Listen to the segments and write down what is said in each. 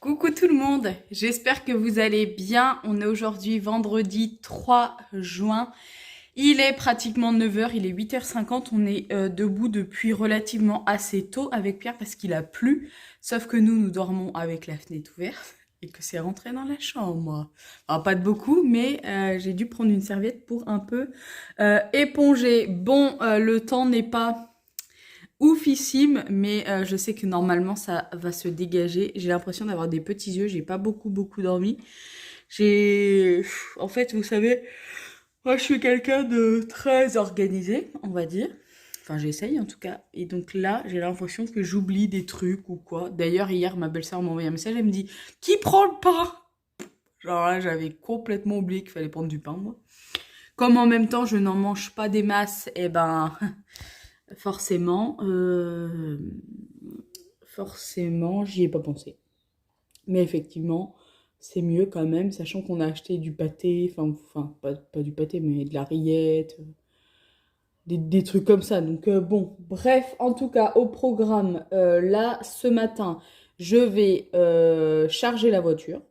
Coucou tout le monde, j'espère que vous allez bien. On est aujourd'hui vendredi 3 juin. Il est pratiquement 9 heures, il est 8h50. On est debout depuis relativement assez tôt avec Pierre parce qu'il a plu. Sauf que nous dormons avec la fenêtre ouverte et que c'est rentré dans la chambre. Alors, pas de beaucoup, mais j'ai dû prendre une serviette pour un peu éponger. Bon, le temps n'est pas oufissime, mais je sais que normalement ça va se dégager. J'ai l'impression d'avoir des petits yeux, j'ai pas beaucoup dormi. En fait, vous savez, moi je suis quelqu'un de très organisé, on va dire. Enfin, j'essaye en tout cas. Et donc là, j'ai l'impression que j'oublie des trucs ou quoi. D'ailleurs, hier, ma belle-sœur m'a envoyé un message, elle me dit, qui prend le pain? Genre là, j'avais complètement oublié qu'il fallait prendre du pain, moi. Comme en même temps, je n'en mange pas des masses, et ben, forcément, forcément, j'y ai pas pensé. Mais effectivement, c'est mieux quand même, sachant qu'on a acheté du pâté, enfin pas du pâté, mais de la rillette, des trucs comme ça. Donc bon, bref, en tout cas, au programme, là, ce matin, je vais charger la voiture.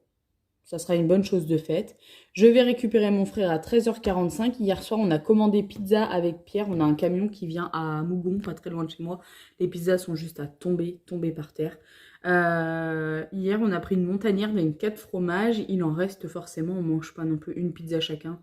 Ça sera une bonne chose de faite. Je vais récupérer mon frère à 13h45. Hier soir, on a commandé pizza avec Pierre. On a un camion qui vient à Mougon, pas très loin de chez moi. Les pizzas sont juste à tomber par terre. Hier, on a pris une montagnère avec 4 fromages. Il en reste forcément. On mange pas non plus une pizza chacun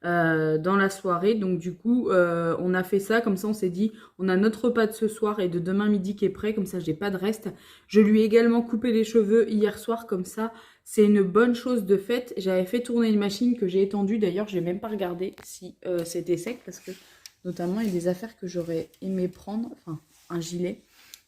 dans la soirée. Donc du coup, on a fait ça. Comme ça, on s'est dit, on a notre repas de ce soir et de demain midi qui est prêt. Comme ça, j'ai pas de reste. Je lui ai également coupé les cheveux hier soir. Comme ça, c'est une bonne chose de fait. J'avais fait tourner une machine que j'ai étendue. D'ailleurs, j'ai même pas regardé si c'était sec parce que notamment, il y a des affaires que j'aurais aimé prendre. Enfin, un gilet.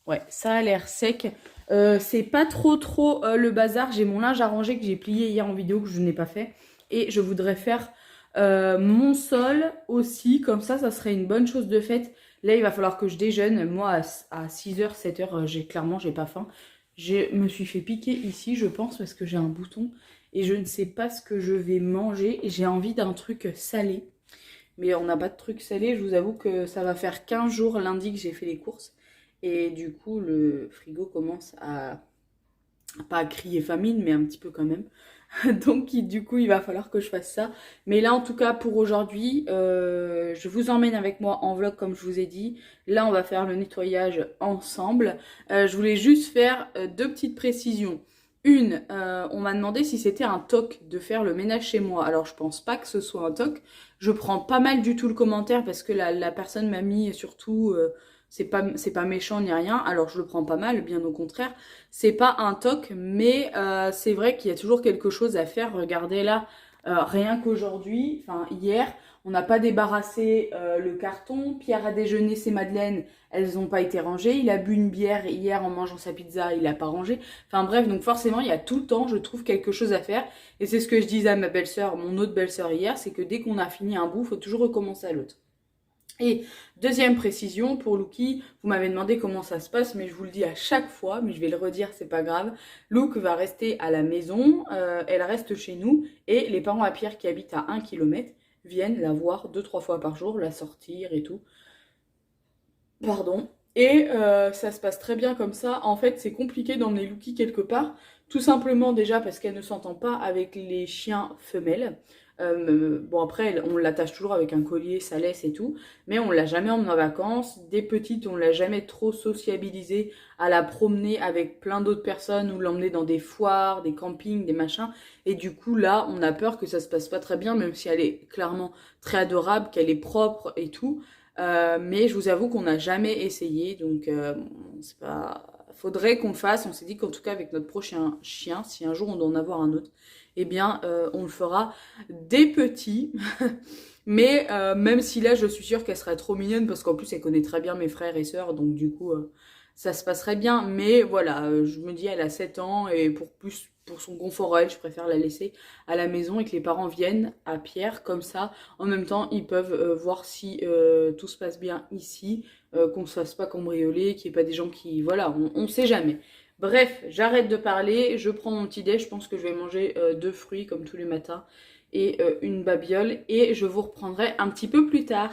Ouais, ça a l'air sec. C'est pas trop le bazar. J'ai mon linge à ranger que j'ai plié hier en vidéo que je n'ai pas fait. Et je voudrais faire mon sol aussi. Comme ça serait une bonne chose de fait. Là, il va falloir que je déjeune. Moi, à 6h, 7h, j'ai pas faim. Je me suis fait piquer ici, je pense, parce que j'ai un bouton. Et je ne sais pas ce que je vais manger. Et j'ai envie d'un truc salé. Mais on n'a pas de truc salé. Je vous avoue que ça va faire 15 jours lundi que j'ai fait les courses. Et du coup, le frigo commence à pas à crier famine, mais un petit peu quand même. Donc du coup, il va falloir que je fasse ça. Mais là, en tout cas, pour aujourd'hui, je vous emmène avec moi en vlog, comme je vous ai dit. Là, on va faire le nettoyage ensemble. Je voulais juste faire deux petites précisions. Une, on m'a demandé si c'était un toc de faire le ménage chez moi. Alors, je pense pas que ce soit un toc. Je prends pas mal du tout le commentaire parce que la personne m'a mis surtout... c'est pas méchant ni rien, alors je le prends pas mal, bien au contraire. C'est pas un toc, mais c'est vrai qu'il y a toujours quelque chose à faire. Regardez là, rien qu'aujourd'hui, enfin hier, on n'a pas débarrassé le carton. Pierre a déjeuné ses madeleines, elles n'ont pas été rangées. Il a bu une bière hier en mangeant sa pizza, il n'a pas rangé. Enfin bref, donc forcément, il y a tout le temps, je trouve, quelque chose à faire. Et c'est ce que je disais à ma belle-sœur, mon autre belle-sœur hier, c'est que dès qu'on a fini un bout, il faut toujours recommencer à l'autre. Et deuxième précision, pour Lucky, vous m'avez demandé comment ça se passe, mais je vous le dis à chaque fois, mais je vais le redire, c'est pas grave. Luke va rester à la maison, elle reste chez nous, et les parents à Pierre qui habitent à 1 km viennent la voir 2-3 fois par jour, la sortir et tout. Pardon. Et ça se passe très bien comme ça. En fait, c'est compliqué d'emmener Lucky quelque part, tout simplement déjà parce qu'elle ne s'entend pas avec les chiens femelles. Bon après, on l'attache toujours avec un collier, sa laisse et tout, mais on l'a jamais emmenée en vacances. Des petites, on l'a jamais trop sociabilisée à la promener avec plein d'autres personnes ou l'emmener dans des foires, des campings, des machins. Et du coup là, on a peur que ça se passe pas très bien, même si elle est clairement très adorable, qu'elle est propre et tout. Mais je vous avoue qu'on n'a jamais essayé, donc c'est pas... Faudrait qu'on le fasse. On s'est dit qu'en tout cas avec notre prochain chien, si un jour on doit en avoir un autre, eh bien on le fera des petits. Mais même si là je suis sûre qu'elle serait trop mignonne parce qu'en plus elle connaît très bien mes frères et sœurs, donc du coup ça se passerait bien. Mais voilà, je me dis elle a 7 ans et pour son confort à elle, je préfère la laisser à la maison et que les parents viennent à Pierre. Comme ça, en même temps, ils peuvent voir si tout se passe bien ici, qu'on ne se fasse pas cambrioler, qu'il n'y ait pas des gens qui... Voilà, on sait jamais. Bref, j'arrête de parler, je prends mon petit déj, je pense que je vais manger 2 fruits comme tous les matins et une babiole et je vous reprendrai un petit peu plus tard.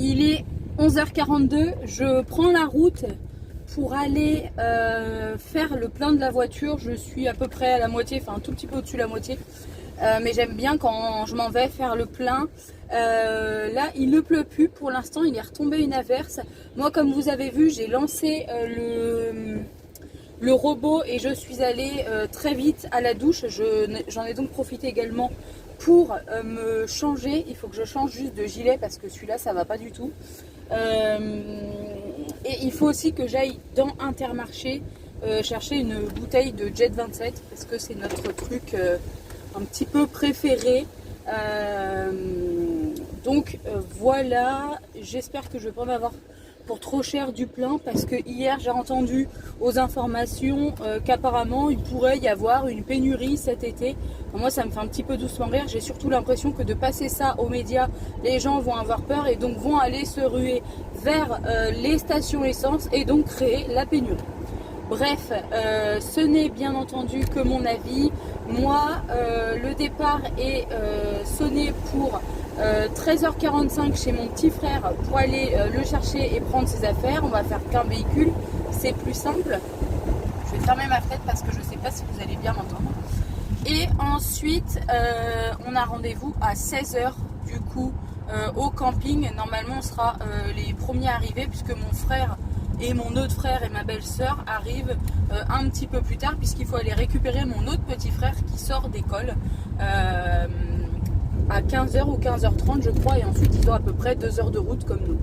Il est 11h42, je prends la route pour aller faire le plein de la voiture. Je suis à peu près à la moitié, enfin un tout petit peu au-dessus de la moitié. Mais j'aime bien quand je m'en vais faire le plein. Là, il ne pleut plus pour l'instant, il est retombé une averse. Moi, comme vous avez vu, j'ai lancé le robot et je suis allée très vite à la douche. J'en ai donc profité également pour me changer. Il faut que je change juste de gilet parce que celui-là ça va pas du tout. Et il faut aussi que j'aille dans Intermarché chercher une bouteille de Jet 27 parce que c'est notre truc un petit peu préféré. Voilà, j'espère que je vais pas en avoir pour trop cher du plein parce que hier j'ai entendu aux informations qu'apparemment il pourrait y avoir une pénurie cet été. Enfin, moi ça me fait un petit peu doucement rire, j'ai surtout l'impression que de passer ça aux médias, les gens vont avoir peur et donc vont aller se ruer vers les stations essence et donc créer la pénurie. Bref, ce n'est bien entendu que mon avis. Moi, le départ est sonné pour 13h45 chez mon petit frère pour aller le chercher et prendre ses affaires. On va faire qu'un véhicule, c'est plus simple. Je vais fermer ma fenêtre parce que je ne sais pas si vous allez bien m'entendre. Et ensuite, on a rendez-vous à 16h du coup au camping. Normalement, on sera les premiers arrivés puisque mon frère et mon autre frère et ma belle-sœur arrivent un petit peu plus tard puisqu'il faut aller récupérer mon autre petit frère qui sort d'école à 15h ou 15h30 je crois, et ensuite ils ont à peu près 2 heures de route comme nous.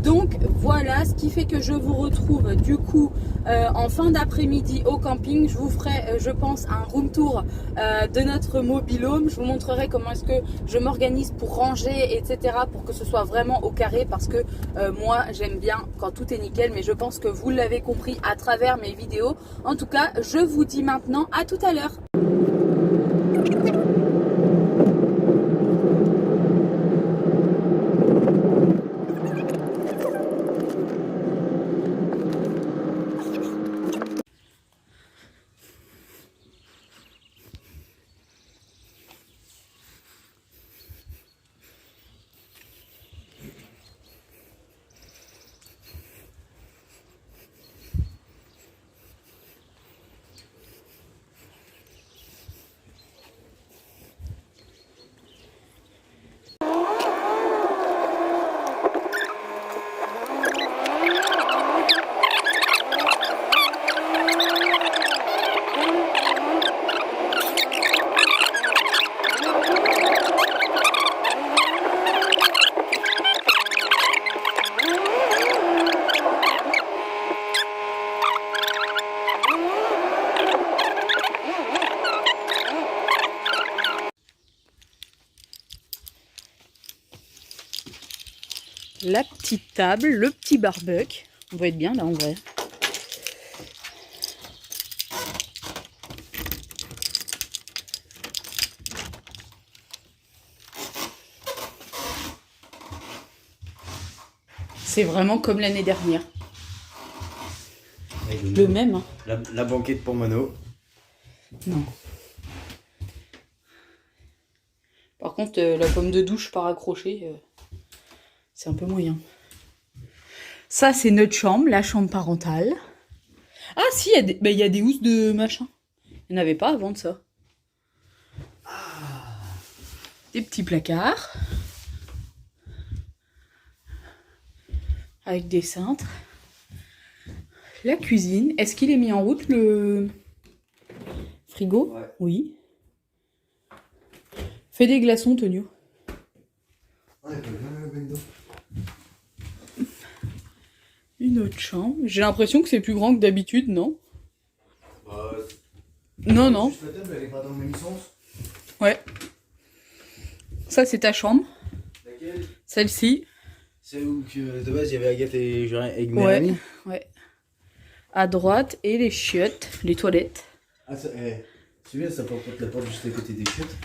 Donc voilà, ce qui fait que je vous retrouve du coup en fin d'après-midi au camping. Je vous ferai, je pense, un room tour de notre mobil-home. Je vous montrerai comment est-ce que je m'organise pour ranger, etc. pour que ce soit vraiment au carré parce que moi j'aime bien quand tout est nickel, mais je pense que vous l'avez compris à travers mes vidéos. En tout cas, je vous dis maintenant à tout à l'heure. La petite table, le petit barbecue. On doit être bien là en vrai. C'est vraiment comme l'année dernière. Le même. Hein. La banquette pour Mano. Non. Par contre, la pomme de douche par accrocher, c'est un peu moyen. Ça, c'est notre chambre, la chambre parentale. Ah si, il y a des housses de machin. Il n'y en avait pas avant de ça. Des petits placards. Avec des cintres. La cuisine. Est-ce qu'il est mis en route le frigo? Ouais. Oui. Fais des glaçons, Tonio. Une autre chambre. J'ai l'impression que c'est plus grand que d'habitude, non? Bah, Non, non. juste la table, elle est pas dans le même sens. Ouais. Ça, c'est ta chambre. Laquelle? Celle-ci. C'est où que de base il y avait Agathe et mes Ouais. amis. Ouais. À droite, et les chiottes, les toilettes. Ah, c'est bien, ça porte la porte juste à côté des chiottes.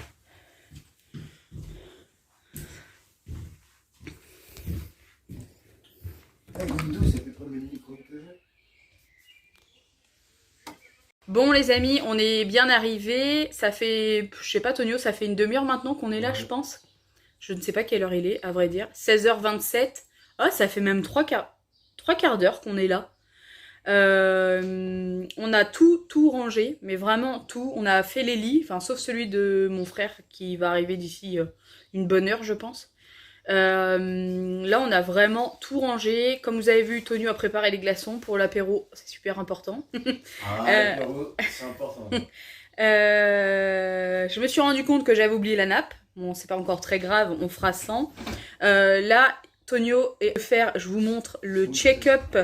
Ah, Guido, ça fait pas le même micro que j'ai. Bon les amis, on est bien arrivés. Ça fait, je sais pas Tonio, ça fait une demi-heure maintenant qu'on est là, Ouais. je pense. Je ne sais pas quelle heure il est, à vrai dire. 16h27. Ah, ça fait même trois quarts d'heure qu'on est là. On a tout rangé, mais vraiment tout. On a fait les lits, enfin sauf celui de mon frère qui va arriver d'ici une bonne heure, je pense. Là, on a vraiment tout rangé. Comme vous avez vu, Tonio a préparé les glaçons pour l'apéro. C'est super important. Ah, bravo, c'est important. Je me suis rendu compte que j'avais oublié la nappe. Bon, c'est pas encore très grave, on fera sans. Là, Tonio et faire, je vous montre le check-up.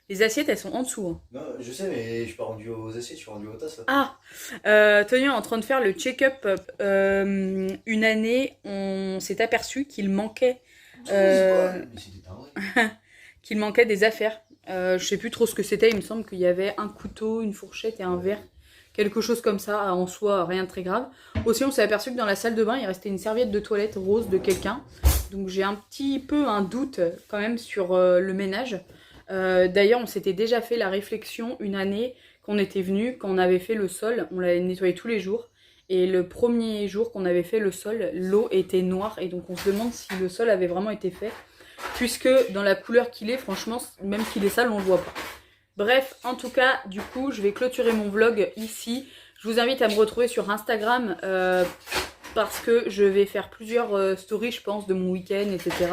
Les assiettes, elles sont en dessous. Hein. Non, je sais, mais je suis pas rendu aux assiettes, je suis rendu aux tasses là. Ah, Tonio est en train de faire le check-up. Une année, on s'est aperçu qu'il manquait, Mais c'était un vrai. qu'il manquait des affaires. Je sais plus trop ce que c'était. Il me semble qu'il y avait un couteau, une fourchette et un verre. Quelque chose comme ça, en soi, rien de très grave. Aussi, on s'est aperçu que dans la salle de bain, il restait une serviette de toilette rose de quelqu'un. Donc j'ai un petit peu un doute quand même sur le ménage. D'ailleurs, on s'était déjà fait la réflexion une année qu'on était venu, quand on avait fait le sol, on l'avait nettoyé tous les jours. Et le premier jour qu'on avait fait le sol, l'eau était noire. Et donc on se demande si le sol avait vraiment été fait. Puisque dans la couleur qu'il est, franchement, même qu'il est sale, on le voit pas. Bref, en tout cas, du coup, je vais clôturer mon vlog ici. Je vous invite à me retrouver sur Instagram parce que je vais faire plusieurs stories, je pense, de mon week-end, etc.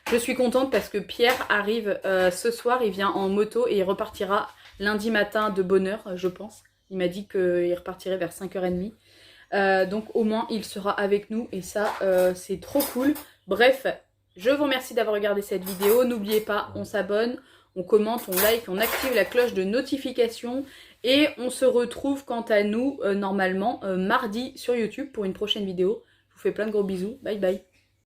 Je suis contente parce que Pierre arrive ce soir, il vient en moto et il repartira lundi matin de bonne heure, je pense. Il m'a dit qu'il repartirait vers 5h30. Donc au moins, il sera avec nous et ça, c'est trop cool. Bref, je vous remercie d'avoir regardé cette vidéo. N'oubliez pas, on s'abonne. On commente, on like, on active la cloche de notification et on se retrouve quant à nous normalement mardi sur YouTube pour une prochaine vidéo. Je vous fais plein de gros bisous. Bye bye.